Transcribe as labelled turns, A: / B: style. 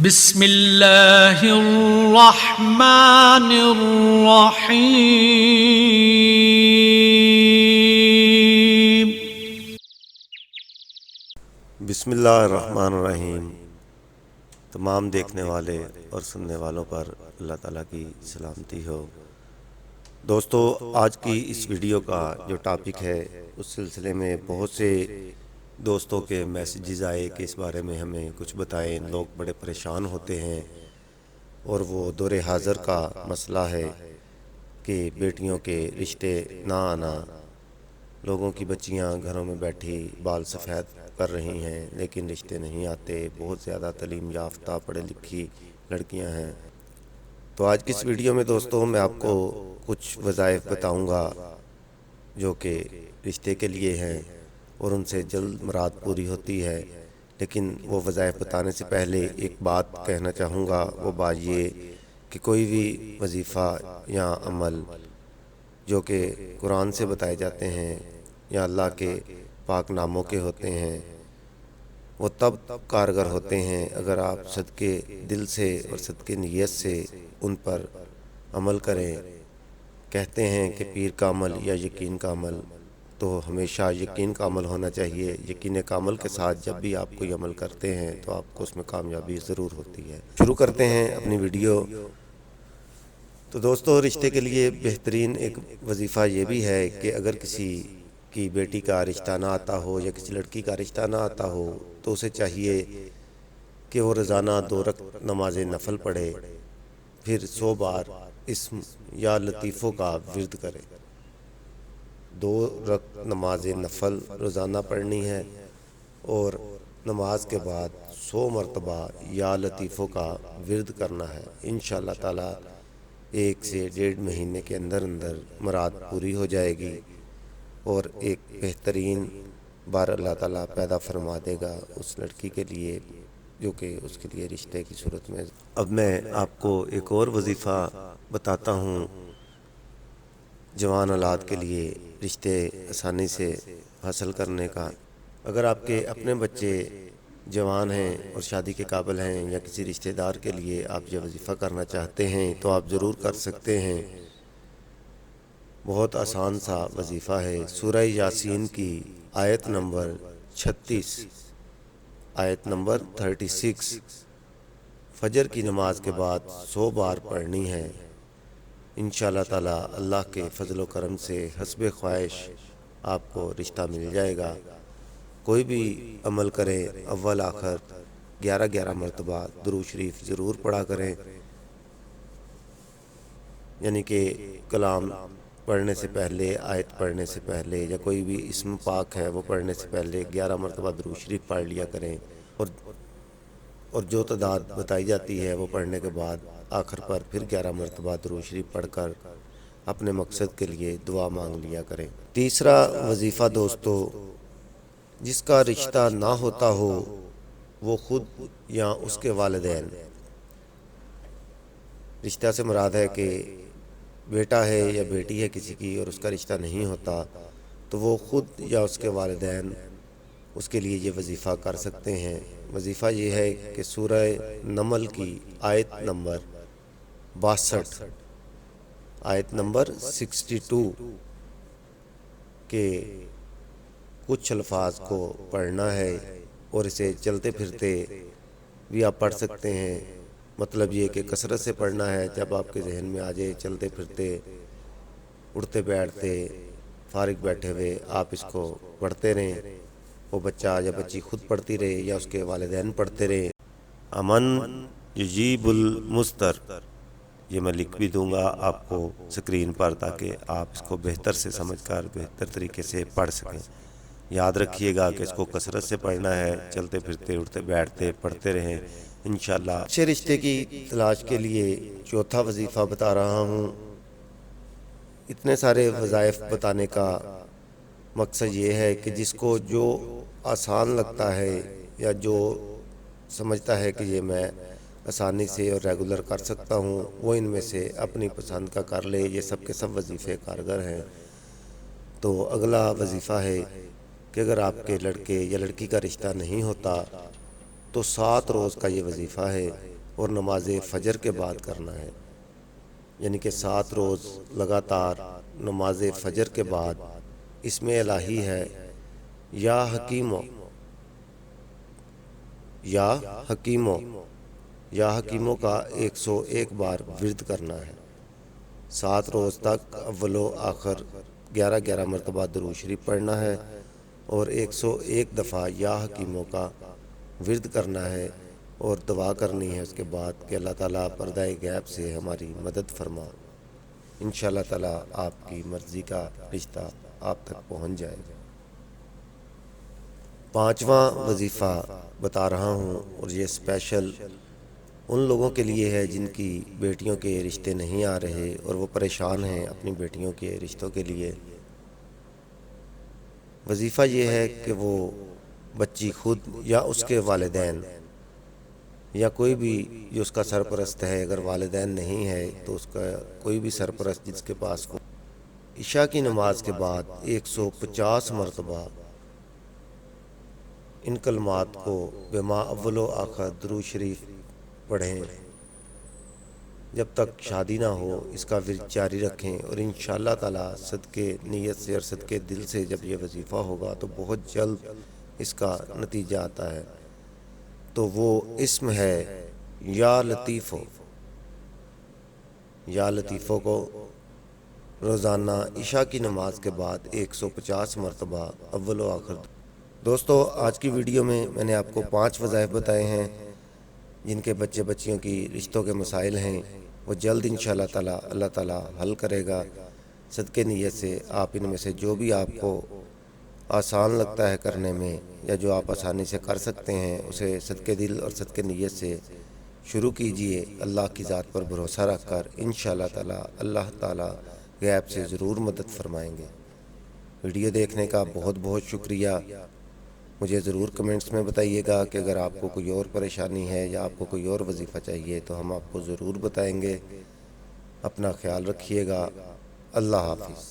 A: بسم اللہ الرحمن الرحیم۔
B: بسم اللہ الرحمن الرحیم۔ تمام دیکھنے والے اور سننے والوں پر اللہ تعالیٰ کی سلامتی ہو۔ دوستو، آج کی اس ویڈیو کا جو ٹاپک ہے اس سلسلے میں بہت سے دوستوں کے میسیجز آئے کہ اس بارے میں ہمیں کچھ بتائیں۔ لوگ بڑے پریشان ہوتے ہیں اور وہ دور حاضر کا مسئلہ ہے کہ بیٹیوں کے رشتے نہ آنا، لوگوں کی بچیاں گھروں میں بیٹھی بال سفید کر رہی ہیں لیکن رشتے نہیں آتے۔ بہت زیادہ تعلیم یافتہ پڑھی لکھی لڑکیاں ہیں۔ تو آج کی اس ویڈیو میں دوستوں میں آپ کو کچھ وظائف بتاؤں گا جو کہ رشتے کے لیے ہیں اور ان سے جلد مراد پوری ہوتی ہے۔ لیکن وہ وظائف بتانے سے پہلے ایک بات کہنا چاہوں گا، وہ بات یہ کہ کوئی بھی وظیفہ یا عمل جو کہ قرآن سے بتائے جاتے ہیں یا اللہ کے پاک ناموں کے ہوتے ہیں، وہ تب کارگر ہوتے ہیں اگر آپ صدقے دل سے اور صدقے نیت سے ان پر عمل کریں۔ کہتے ہیں کہ پیر کا عمل یا یقین کا عمل، تو ہمیشہ یقین کا عمل ہونا چاہیے۔ یقین کا عمل کے ساتھ جب بھی آپ کوئی عمل کرتے ہیں تو آپ کو اس میں کامیابی ضرور ہوتی ہے۔ شروع کرتے ہیں اپنی ویڈیو۔ تو دوستو، رشتے کے لیے بہترین ایک وظیفہ یہ بھی ہے کہ اگر کسی کی بیٹی کا رشتہ نہ آتا ہو یا کسی لڑکی کا رشتہ نہ آتا ہو تو اسے چاہیے کہ وہ روزانہ 2 رکعت نماز نفل پڑھے، پھر 100 بار اسم یا لطیفوں کا ورد کرے۔ 2 رکعت نماز نفل روزانہ پڑھنی ہے اور نماز کے بعد 100 مرتبہ یا لطیفوں کا ورد کرنا ہے۔ انشاءاللہ تعالی 1 سے 1.5 مہینے کے اندر مراد پوری ہو جائے گی اور ایک بہترین بار اللہ تعالیٰ پیدا فرما دے گا اس لڑکی کے لیے جو کہ اس کے لیے رشتے کی صورت میں۔ اب میں آپ کو ایک اور وظیفہ بتاتا ہوں جوان اولاد کے لیے رشتے آسانی سے حاصل کرنے کا۔ اگر آپ کے اپنے بچے جوان ہیں اور شادی کے قابل ہیں یا کسی رشتہ دار کے لیے آپ یہ وظیفہ کرنا چاہتے ہیں تو آپ ضرور کر سکتے ہیں۔ بہت آسان سا وظیفہ ہے۔ سورہ یاسین کی آیت نمبر 36، آیت نمبر 36 فجر کی نماز کے بعد 100 بار پڑھنی ہے۔ انشاءاللہ تعالی اللہ کے فضل و کرم سے حسب خواہش آپ کو رشتہ مل جائے گا۔ کوئی بھی عمل کریں اول آخر 11 مرتبہ درود شریف ضرور پڑھا کریں، یعنی کہ کلام پڑھنے سے پہلے، آیت پڑھنے سے پہلے یا کوئی بھی اسم پاک ہے وہ پڑھنے سے پہلے 11 مرتبہ درود شریف پڑھ لیا کریں، اور جو تعداد بتائی جاتی ہے وہ پڑھنے کے بعد آخر پر پھر 11 مرتبہ درود شریف پڑھ کر اپنے مقصد کے لیے دعا مانگ لیا کریں۔ تیسرا وظیفہ دوستو، جس کا رشتہ نہ ہوتا ہو وہ خود یا اس کے والدین، رشتہ سے مراد ہے کہ بیٹا ہے یا بیٹی ہے کسی کی اور اس کا رشتہ نہیں ہوتا تو وہ خود یا اس کے والدین اس کے لیے یہ وظیفہ کر سکتے ہیں۔ وظیفہ یہ ہے کہ سورہ نمل کی آیت نمبر 62، آیت نمبر 62 کے کچھ الفاظ کو پڑھنا ہے اور اسے چلتے پھرتے بھی آپ پڑھ سکتے ہیں۔ مطلب یہ کہ کثرت سے پڑھنا ہے، جب آپ کے ذہن میں آ جائے، چلتے پھرتے، اٹھتے بیٹھتے، فارغ بیٹھے ہوئے آپ اس کو پڑھتے رہیں۔ وہ بچہ یا بچی خود پڑھتی رہے یا اس کے والدین پڑھتے رہے۔ امن یجیب المستر، یہ میں لکھ بھی دوں گا آپ کو سکرین پر تاکہ آپ اس کو بہتر سے سمجھ کر بہتر طریقے سے پڑھ سکیں۔ یاد رکھیے گا کہ اس کو کثرت سے پڑھنا ہے، چلتے پھرتے اٹھتے بیٹھتے پڑھتے رہیں انشاءاللہ۔ اچھے رشتے کی تلاش کے لیے چوتھا وظیفہ بتا رہا ہوں۔ اتنے سارے وظائف بتانے کا مقصد یہ ہے کہ جس کو جو آسان لگتا ہے یا جو سمجھتا ہے کہ یہ میں آسانی سے اور ریگولر کر سکتا ہوں وہ ان میں سے اپنی پسند کا کر لے۔ یہ سب کے سب وظیفے کارگر ہیں۔ تو اگلا وظیفہ ہے کہ اگر آپ کے لڑکے یا لڑکی کا رشتہ نہیں ہوتا تو 7 روز کا یہ وظیفہ ہے اور نماز فجر کے بعد کرنا ہے، یعنی کہ 7 روز لگاتار نماز فجر کے بعد۔ اس میں الہی ہے یا حکیمو، یا حکیمو، یا حکیموں کا 101 بار ورد کرنا ہے۔ 7 روز تک اول و آخر 11 مرتبہ درود شریف پڑھنا ہے اور 101 دفعہ یا حکیموں کا ورد کرنا ہے اور دعا کرنی ہے اس کے بعد کہ اللہ تعالیٰ پردہ غیب سے ہماری مدد فرما۔ انشاءاللہ تعالیٰ آپ کی مرضی کا رشتہ آپ تک پہنچ جائے گا۔ 5واں وظیفہ بتا رہا ہوں، اور یہ اسپیشل ان لوگوں کے لیے ہے جن کی بیٹیوں کے رشتے نہیں آ رہے اور وہ پریشان ہیں اپنی بیٹیوں کے رشتوں کے لیے۔ وظیفہ یہ ہے کہ وہ بچی خود یا اس کے والدین یا کوئی بھی جو اس کا سرپرست ہے، اگر والدین نہیں ہے تو اس کا کوئی بھی سرپرست جس کے پاس وہ عشاء کی نماز کے بعد 150 مرتبہ ان کلمات کو بما اول و آخر درود شریف پڑھیں جب تک شادی نہ ہو، اس کا ورد جاری رکھیں، اور انشاءاللہ تعالیٰ صدقے نیت سے اور صدقے دل سے جب یہ وظیفہ ہوگا تو بہت جلد اس کا نتیجہ آتا ہے۔ تو وہ اسم ہے یا لطیفو۔ یا لطیفو کو روزانہ عشاء کی نماز کے بعد 150 مرتبہ اول و آخر۔ دوستو، آج کی ویڈیو میں نے آپ کو 5 وظائف بتائے ہیں جن کے بچے بچیوں کی رشتوں کے مسائل ہیں، وہ جلد انشاءاللہ تعالیٰ اللہ تعالیٰ حل کرے گا۔ صدقے نیت سے آپ ان میں سے جو بھی آپ کو آسان لگتا ہے کرنے میں، یا جو آپ آسانی سے کر سکتے ہیں، اسے صدقے دل اور صدقے نیت سے شروع کیجئے، اللہ کی ذات پر بھروسہ رکھ کر۔ انشاءاللہ تعالیٰ اللہ تعالیٰ غیب سے ضرور مدد فرمائیں گے۔ ویڈیو دیکھنے کا بہت بہت شکریہ۔ مجھے ضرور کمنٹس میں بتائیے گا کہ اگر آپ کو کوئی اور پریشانی ہے یا آپ کو کوئی اور وظیفہ چاہیے تو ہم آپ کو ضرور بتائیں گے۔ اپنا خیال رکھیے گا۔ اللہ حافظ۔